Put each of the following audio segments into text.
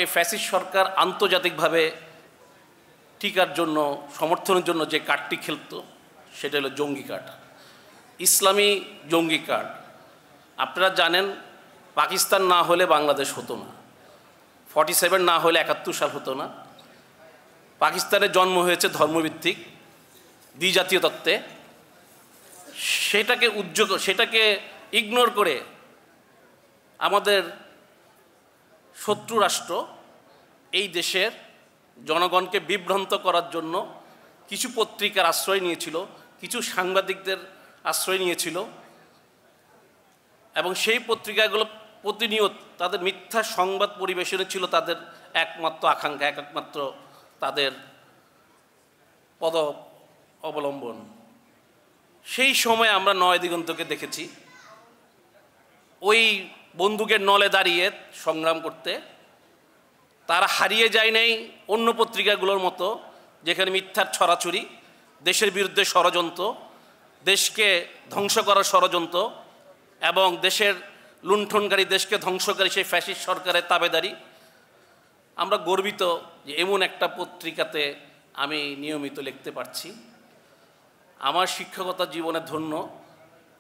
এই ফ্যাসিস্ট সরকার আন্তর্জাতিকভাবে টিকার জন্য সমর্থনের জন্য যে কার্ডটি খেলত সেটা হলো জঙ্গি কার্ড, ইসলামী জঙ্গি কার্ড। আপনারা জানেন পাকিস্তান না হলে বাংলাদেশ হতো না, 47 না হলে 71 সাল হতো না। পাকিস্তানের জন্ম হয়েছে ধর্মভিত্তিক দ্বিজাতীয় তত্ত্বে, সেটাকে ইগনোর করে আমাদের শত্রু রাষ্ট্র এই দেশের জনগণকে বিভ্রান্ত করার জন্য কিছু পত্রিকার আশ্রয় নিয়েছিল, কিছু সাংবাদিকদের আশ্রয় নিয়েছিল, এবং সেই পত্রিকাগুলো প্রতিনিয়ত তাদের মিথ্যা সংবাদ পরিবেশনে ছিল তাদের একমাত্র আকাঙ্ক্ষা, একমাত্র তাদের পদ অবলম্বন। সেই সময় আমরা নয় দিগন্তকে দেখেছি ওই বন্দুকের নলে দাঁড়িয়ে সংগ্রাম করতে। তারা হারিয়ে যায় নাই অন্য পত্রিকাগুলোর মতো, যেখানে মিথ্যার ছড়াছড়ি, দেশের বিরুদ্ধে ষড়যন্ত্র, দেশকে ধ্বংস করার ষড়যন্ত্র এবং দেশের লুণ্ঠনকারী, দেশকে ধ্বংসকারী সেই ফ্যাসিস্ট সরকারের তাবেদারি। আমরা গর্বিত যে এমন একটা পত্রিকাতে আমি নিয়মিত লিখতে পারছি। আমার শিক্ষকতা জীবনে ধন্য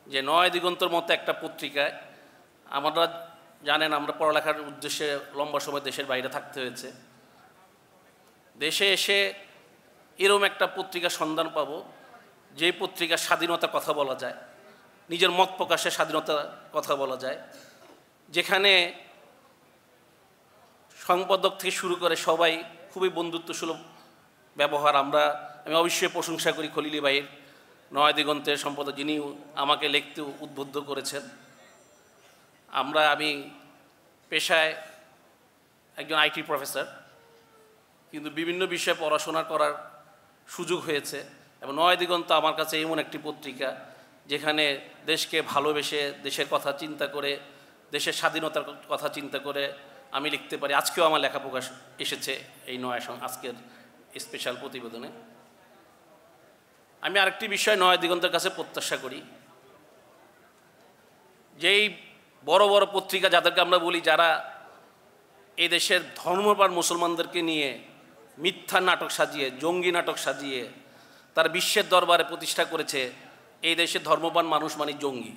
যে নয় দিগন্তর মতো একটা পত্রিকায়, আমরা জানেন আমরা পড়ালেখার উদ্দেশ্যে লম্বা সময় দেশের বাইরে থাকতে হয়েছে, দেশে এসে এরকম একটা পত্রিকার সন্ধান পাবো যে পত্রিকার স্বাধীনতার কথা বলা যায়, নিজের মত প্রকাশের স্বাধীনতার কথা বলা যায়, যেখানে সম্পাদক থেকে শুরু করে সবাই খুবই বন্ধুত্বসুলভ ব্যবহার। আমি অবশ্যই প্রশংসা করি খলিল ভাইয়ের, নয় দিগন্তের সম্পাদক, যিনি আমাকে লিখতে উদ্বুদ্ধ করেছেন। আমি পেশায় একজন আইটি প্রফেসর, কিন্তু বিভিন্ন বিষয়ে পড়াশোনা করার সুযোগ হয়েছে, এবং নয় দিগন্ত আমার কাছে এমন একটি পত্রিকা যেখানে দেশকে ভালোবেসে, দেশের কথা চিন্তা করে, দেশের স্বাধীনতার কথা চিন্তা করে আমি লিখতে পারি। আজকেও আমার লেখা প্রকাশ এসেছে এই আজকের স্পেশাল প্রতিবেদনে। আমি আরেকটি বিষয় নয় দিগন্তের কাছে প্রত্যাশা করি, যেই বড় বড় পত্রিকা যাদেরকে আমরা বলি, যারা এই দেশের ধর্মপ্রাণ মুসলমানদেরকে নিয়ে মিথ্যা নাটক সাজিয়ে, জঙ্গি নাটক সাজিয়ে তার বিশ্বের দরবারে প্রতিষ্ঠা করেছে এই দেশের ধর্মপ্রাণ মানুষ মানে জঙ্গি।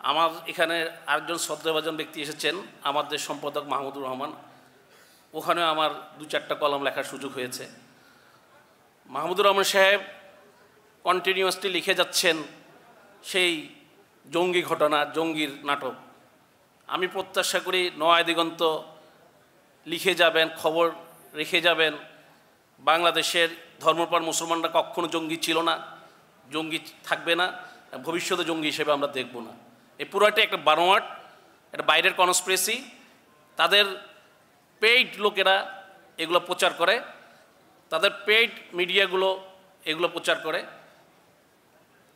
আমার এখানে আরেকজন শ্রদ্ধাভাজন ব্যক্তি এসেছেন, আমাদের সম্পাদক মাহমুদুর রহমান, ওখানেও আমার 2-4টা কলম লেখার সুযোগ হয়েছে। মাহমুদুর রহমান সাহেব কন্টিনিউয়াসলি লিখে যাচ্ছেন সেই জঙ্গি ঘটনা, জঙ্গির নাটক। আমি প্রত্যাশা করি নয় দিগন্ত লিখে যাবেন, খবর রেখে যাবেন, বাংলাদেশের ধর্মপ্রাণ মুসলমানরা কখনো জঙ্গি ছিল না, জঙ্গি থাকবে না, ভবিষ্যতে জঙ্গি হিসেবে আমরা দেখব না। এই পুরোটা একটা বানোয়াট, একটা বাইরের কনস্পিরেসি। তাদের পেইড লোকেরা এগুলো প্রচার করে, তাদের পেইড মিডিয়াগুলো এগুলো প্রচার করে।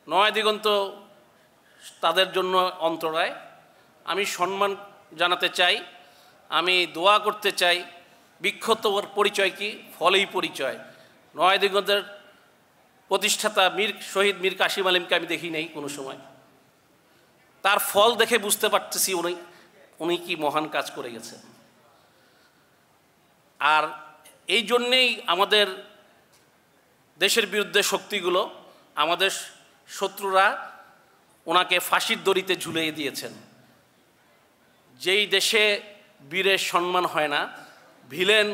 নয় দিগন্ত তাদের জন্য অন্তরায়। আমি সম্মান জানাতে চাই, আমি দোয়া করতে চাই। বিক্ষত পরিচয় কি? ফলেই পরিচয়। নয় দিগন্তের প্রতিষ্ঠাতা শহীদ মীর কাসিম আলিমকে আমি দেখি নাই কোনো সময়, তার ফল দেখে বুঝতে পারতেছি উনি কি মহান কাজ করে গেছেন। আর এই জন্যেই আমাদের দেশের বিরুদ্ধে শক্তিগুলো, আমাদের শত্রুরা ওনাকে ফাঁসির দড়িতে ঝুলিয়ে দিয়েছেন। যেই দেশে বীরের সম্মান হয় না, ভিলেন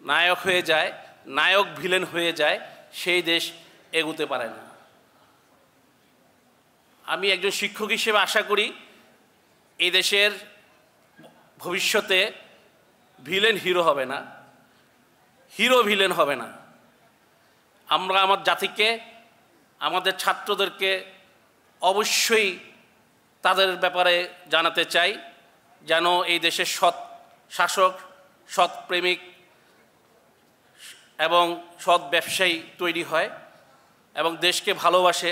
নায়ক হয়ে যায়, নায়ক ভিলেন হয়ে যায়, সেই দেশ এগোতে পারে না। আমি একজন শিক্ষক হিসেবে আশা করি এই দেশের ভবিষ্যতে ভিলেন হিরো হবে না, হিরো ভিলেন হবে না। আমরা আমার জাতিকে, আমাদের ছাত্রদেরকে অবশ্যই তাদের ব্যাপারে জানাতে চাই, যেন এই দেশের সৎ শাসক, সৎ প্রেমিক এবং সৎ ব্যবসায়ী তৈরি হয়, এবং দেশকে ভালোবাসে,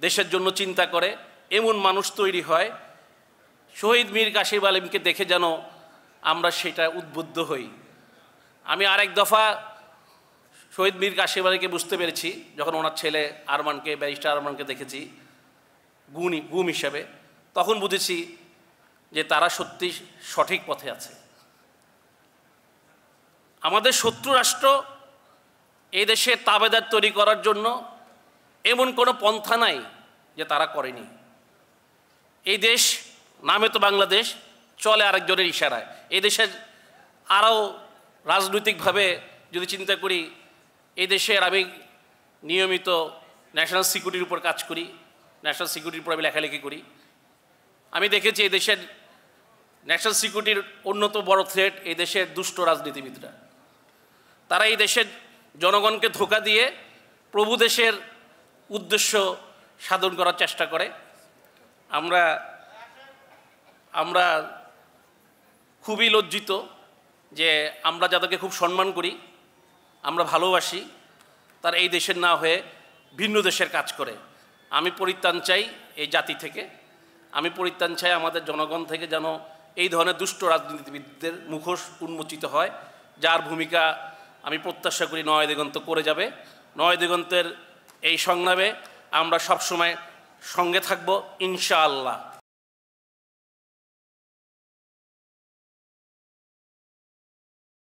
দেশের জন্য চিন্তা করে এমন মানুষ তৈরি হয়। শহীদ মীর কাসিম আলিমকে দেখে যেন আমরা সেটা উদ্বুদ্ধ হই। আমি আরেক দফা শহীদ মীর কাসিম আলীকে বুঝতে পেরেছি যখন ওনার ছেলে আরমানকে, ব্যারিস্টার আরমানকে দেখেছি গুম হিসাবে, তখন বুঝেছি যে তারা সত্যি সঠিক পথে আছে, আমাদের শত্রু রাষ্ট্র এই দেশে তাবেদার তৈরি করার জন্য এমন কোনো পন্থা নাই যে তারা করেনি। এই দেশ নামে তো বাংলাদেশ, চলে আরেকজনের ইশারায়। এই দেশের আরও রাজনৈতিকভাবে যদি চিন্তা করি, এই দেশের আমি নিয়মিত ন্যাশনাল সিকিউরিটির উপর কাজ করি, ন্যাশনাল সিকিউরিটির উপর আমি লেখালেখি করি। আমি দেখেছি এই দেশের ন্যাশনাল সিকিউরিটির অন্যতম বড় থ্রেট এই দেশের দুষ্ট রাজনীতিবিদরা। তারা এই দেশের জনগণকে ধোঁকা দিয়ে প্রভু দেশের উদ্দেশ্য সাধন করার চেষ্টা করে। আমরা খুবই লজ্জিত যে আমরা যাদেরকে খুব সম্মান করি, আমরা ভালোবাসি, তারা এই দেশের না হয়ে ভিন্ন দেশের কাজ করে। আমি পরিত্রাণ চাই এই জাতি থেকে, আমি পরিত্রাণ চাই আমাদের জনগণ থেকে, যেন এই ধরনের দুষ্ট রাজনীতিবিদদের মুখোশ উন্মোচিত হয়, যার ভূমিকা আমি প্রত্যাশা করি নয় দিগন্ত করে যাবে। নয় দিগন্তের এই সংগ্রামে আমরা সবসময় সঙ্গে থাকব ইনশাআল্লাহ।